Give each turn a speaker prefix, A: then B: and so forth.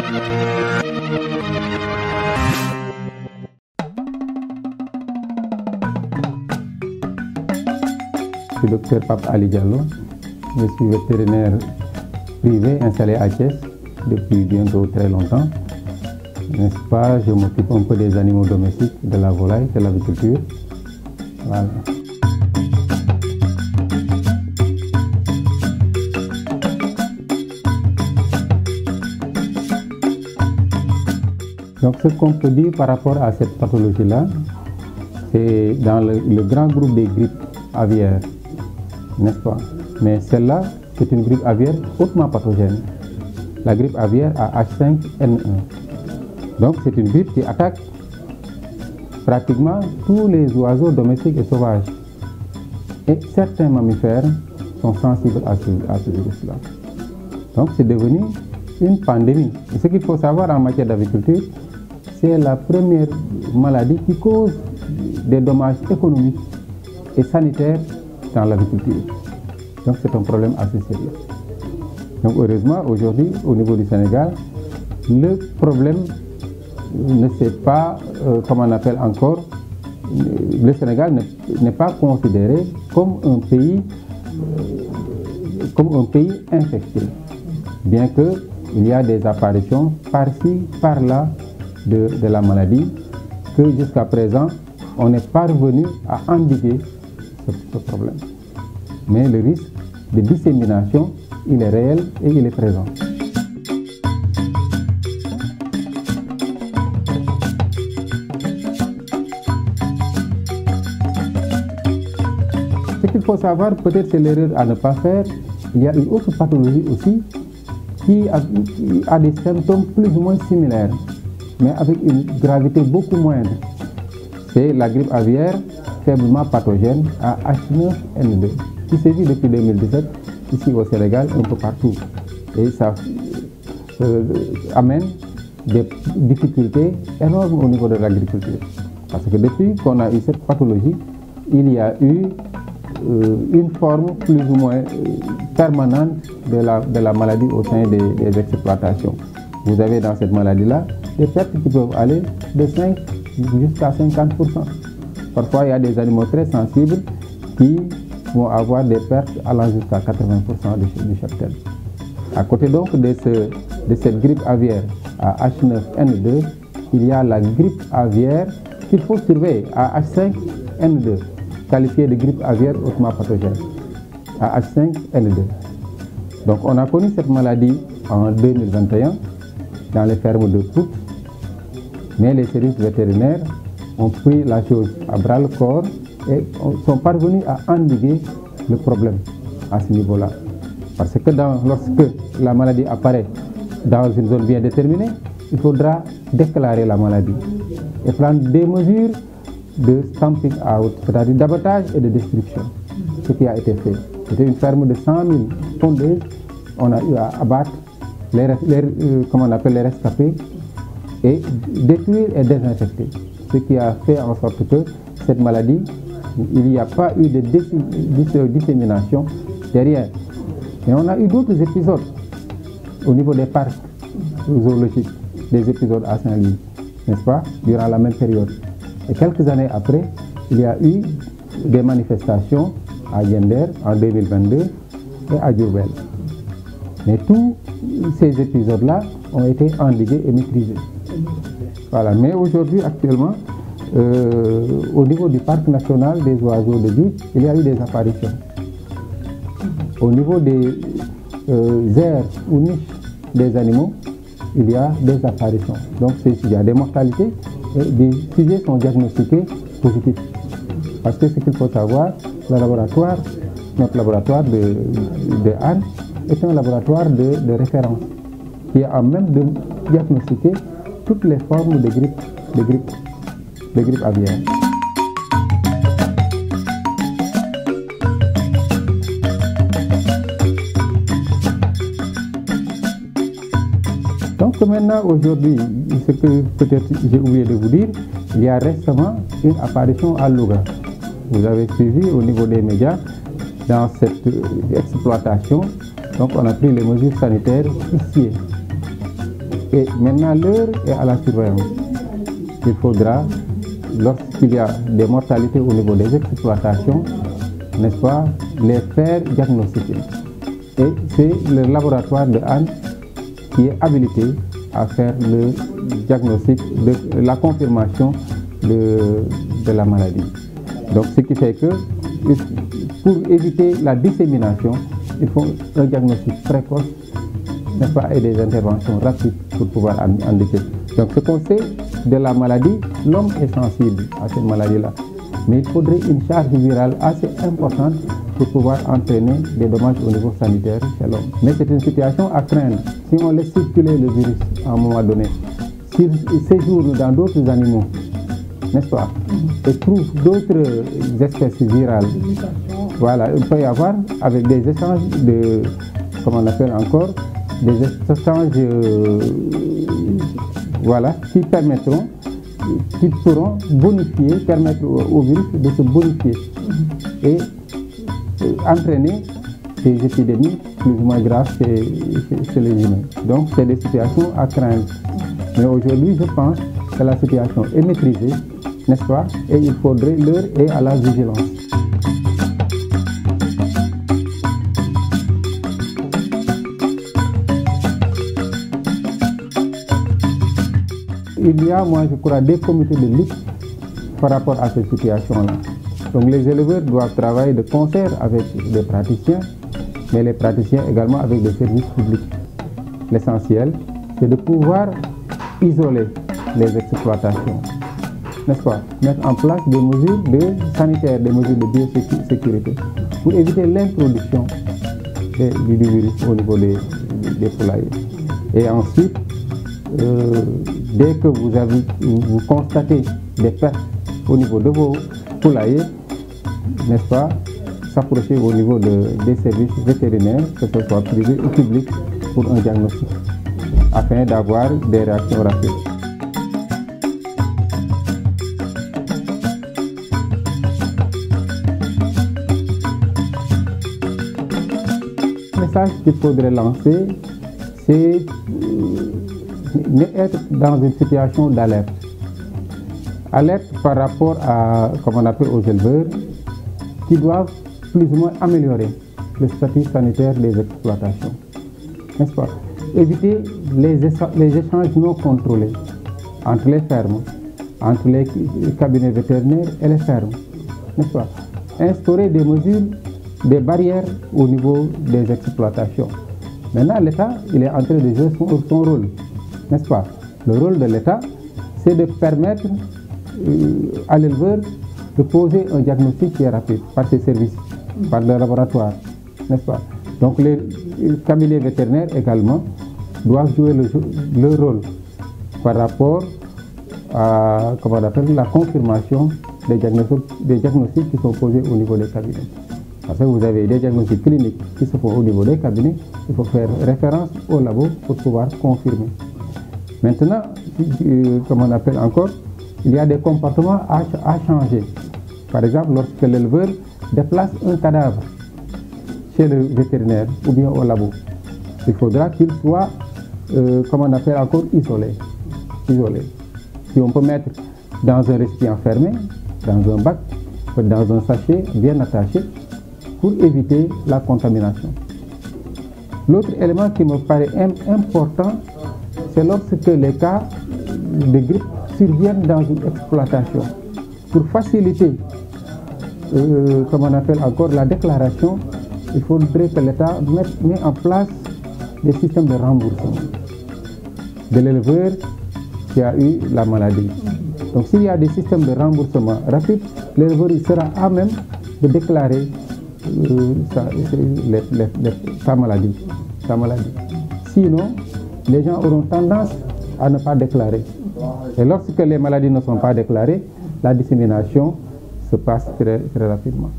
A: Je suis le docteur Pape Ali Diallo. Je suis vétérinaire privé installé à Thiès depuis bientôt très longtemps. N'est-ce pas? Je m'occupe un peu des animaux domestiques, de la volaille, de l'aviculture. Voilà. Donc ce qu'on peut dire par rapport à cette pathologie-là, c'est dans le grand groupe des grippes aviaires, n'est-ce pas? Mais celle-là, c'est une grippe aviaire hautement pathogène. La grippe aviaire à H5N1. Donc c'est une grippe qui attaque pratiquement tous les oiseaux domestiques et sauvages. Et certains mammifères sont sensibles à ce virus-là. Donc c'est devenu une pandémie. Et ce qu'il faut savoir en matière d'aviculture, c'est la première maladie qui cause des dommages économiques et sanitaires dans l'aviculture. Donc c'est un problème assez sérieux. Donc heureusement, aujourd'hui, au niveau du Sénégal, le problème ne s'est pas, comme on appelle encore, le Sénégal n'est pas considéré comme un pays infecté, bien qu'il y a des apparitions par-ci, par-là de la maladie, que jusqu'à présent, on n'est pas revenu à endiguer ce problème. Mais le risque de dissémination, il est réel et il est présent. Ce qu'il faut savoir, peut-être c'est l'erreur à ne pas faire, il y a une autre pathologie aussi qui a des symptômes plus ou moins similaires, mais avec une gravité beaucoup moindre. C'est la grippe aviaire faiblement pathogène à H9N2, qui sévit depuis 2017 ici au Sénégal, un peu partout. Et ça amène des difficultés énormes au niveau de l'agriculture. Parce que depuis qu'on a eu cette pathologie, il y a eu une forme plus ou moins permanente de la maladie au sein des exploitations. Vous avez dans cette maladie-là des pertes qui peuvent aller de 5 jusqu'à 50%. Parfois, il y a des animaux très sensibles qui vont avoir des pertes allant jusqu'à 80% du cheptel. À côté donc de cette grippe aviaire à H9N2, il y a la grippe aviaire qu'il faut surveiller à H5N2, qualifiée de grippe aviaire hautement pathogène, à H5N2. Donc on a connu cette maladie en 2021 dans les fermes de Pout, mais les services vétérinaires ont pris la chose à bras le corps et sont parvenus à endiguer le problème à ce niveau-là. Parce que lorsque la maladie apparaît dans une zone bien déterminée, il faudra déclarer la maladie et prendre des mesures de stamping out, c'est-à-dire d'abattage et de destruction, ce qui a été fait. C'était une ferme de 100 000 pondeuses, on a eu à abattre les rescapés et détruire et désinfecter. Ce qui a fait en sorte que cette maladie, il n'y a pas eu de dissémination derrière. Mais on a eu d'autres épisodes au niveau des parcs zoologiques, des épisodes à Saint-Louis, n'est-ce pas, durant la même période. Et quelques années après, il y a eu des manifestations à Yender en 2022 et à Diourbel. Mais tous ces épisodes-là ont été endigués et maîtrisés. Voilà. Mais aujourd'hui, actuellement, au niveau du parc national des oiseaux de Diourbel, il y a eu des apparitions. Au niveau des aires ou niches des animaux, il y a des apparitions. Donc il y a des mortalités et des sujets sont diagnostiqués positifs. Parce que ce qu'il faut savoir, notre laboratoire de Anne est un laboratoire de référence qui a même de diagnostiquer toutes les formes de grippe aviaire. Donc maintenant, aujourd'hui, ce que peut-être j'ai oublié de vous dire, il y a récemment une apparition à Louga. Vous avez suivi au niveau des médias dans cette exploitation. Donc on a pris les mesures sanitaires ici. Et maintenant, l'heure est à la surveillance. Il faudra, lorsqu'il y a des mortalités au niveau des exploitations, n'est-ce pas, les faire diagnostiquer. Et c'est le laboratoire de Hann qui est habilité à faire le diagnostic, de la confirmation de la maladie. Donc ce qui fait que pour éviter la dissémination, il faut un diagnostic précoce, n'est-ce pas, et des interventions rapides pour pouvoir indiquer. Donc ce qu'on sait de la maladie, l'homme est sensible à cette maladie-là. Mais il faudrait une charge virale assez importante pour pouvoir entraîner des dommages au niveau sanitaire chez l'homme. Mais c'est une situation à craindre. Si on laisse circuler le virus à un moment donné, s'il séjourne dans d'autres animaux, n'est-ce pas, et trouve d'autres espèces virales, voilà, il peut y avoir avec des échanges de, comment on appelle encore, des échanges voilà, qui permettront, qui pourront bonifier, permettre au virus de se bonifier et entraîner des épidémies plus ou moins graves chez les humains. Donc c'est des situations à craindre. Mais aujourd'hui, je pense que la situation est maîtrisée, n'est-ce pas? Et il faudrait l'heure et à la vigilance. Il y a, moi je crois, des comités de lutte par rapport à cette situation-là. Donc les éleveurs doivent travailler de concert avec les praticiens, mais les praticiens également avec des services publics. L'essentiel, c'est de pouvoir isoler les exploitations, n'est-ce pas? Mettre en place des mesures sanitaires, des mesures de biosécurité pour éviter l'introduction du virus au niveau des poulaillers. Et ensuite, dès que vous constatez des pertes au niveau de vos poulaillers, n'est-ce pas, s'approcher au niveau des services vétérinaires, que ce soit privé ou public, pour un diagnostic, afin d'avoir des réactions rapides. Le message qu'il faudrait lancer, c'est être dans une situation d'alerte. Alerte par rapport à, comme on appelle, aux éleveurs, qui doivent plus ou moins améliorer le statut sanitaire des exploitations, n'est-ce pas? Éviter les échanges non contrôlés entre les fermes, entre les cabinets vétérinaires et les fermes, n'est-ce pas? Instaurer des mesures, des barrières au niveau des exploitations. Maintenant, l'État, il est en train de jouer son rôle, n'est-ce pas? Le rôle de l'État, c'est de permettre à l'éleveur de poser un diagnostic qui est rapide par ses services, par le laboratoire, n'est-ce pas? Donc les cabinets vétérinaires également doivent jouer leur rôle par rapport à, comment on appelle, la confirmation des diagnostics qui sont posés au niveau des cabinets. Parce que vous avez des diagnostics cliniques qui se font au niveau des cabinets, il faut faire référence au labo pour pouvoir confirmer. Maintenant, comme on appelle encore, il y a des comportements à changer. Par exemple, lorsque l'éleveur déplace un cadavre chez le vétérinaire ou bien au labo, il faudra qu'il soit, comme on appelle encore, isolé. Si on peut mettre dans un récipient fermé, dans un bac, dans un sachet bien attaché, pour éviter la contamination. L'autre élément qui me paraît important, c'est lorsque les cas de grippe surviennent dans une exploitation. Pour faciliter, comme on appelle encore, la déclaration, il faudrait que l'État mette en place des systèmes de remboursement de l'éleveur qui a eu la maladie. Donc s'il y a des systèmes de remboursement rapides, l'éleveur sera à même de déclarer sa maladie. Sinon, les gens auront tendance à ne pas déclarer. Et lorsque les maladies ne sont pas déclarées, la dissémination se passe très rapidement.